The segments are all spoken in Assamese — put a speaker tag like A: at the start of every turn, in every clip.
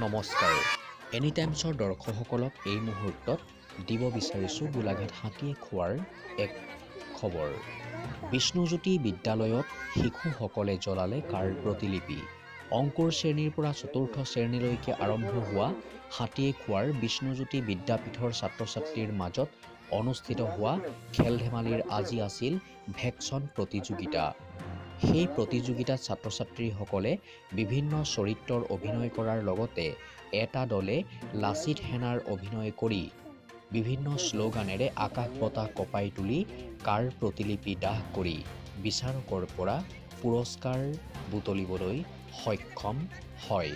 A: নমস্কাৰ এনি টাইমছৰ দৰ্শকসকলক এই মুহূৰ্তত দিব বিচাৰিছোঁ গোলাঘাট হাতীয়ে খোৱাৰ এক খবৰ। বিষ্ণুজ্যোতি বিদ্যালয়ত শিশুসকলে জ্বলালে কাৰ প্ৰতিলিপি। অংকুৰ শ্ৰেণীৰ পৰা চতুৰ্থ শ্ৰেণীলৈকে আৰম্ভ হোৱা হাতীয়ে খোৱাৰ বিষ্ণুজ্যোতি বিদ্যাপীঠৰ ছাত্ৰ-ছাত্ৰীৰ মাজত অনুষ্ঠিত হোৱা খেল-ধেমালিৰ আজি আছিল ভেকচন প্ৰতিযোগিতা। সেই প্ৰতিযোগিতাত ছাত্ৰ-ছাত্ৰীসকলে বিভিন্ন চৰিত্ৰৰ অভিনয় কৰাৰ লগতে এটা দলে লাচিত সেনাৰ অভিনয় কৰি বিভিন্ন শ্লোগানেৰে আকাশ বঁটা কঁপাই তুলি কাৰ প্ৰতিলিপি দাহ কৰি বিচাৰকৰ পৰা পুৰস্কাৰ বুটলিবলৈ সক্ষম হয়।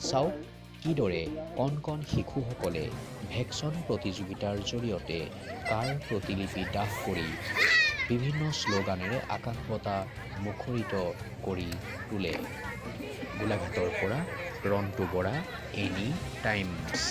A: চাওক কিদৰে কণ কণ শিশুসকলে ভেকচন প্ৰতিযোগিতাৰ জৰিয়তে কাৰ প্ৰতিলিপি দাহ কৰি বিভিন্ন শ্লোগানেৰে আকাশ বঁটা মুখৰিত কৰি তোলে। গোলাঘাটৰ পৰা ৰন্তু বৰা, এনি টাইমছ।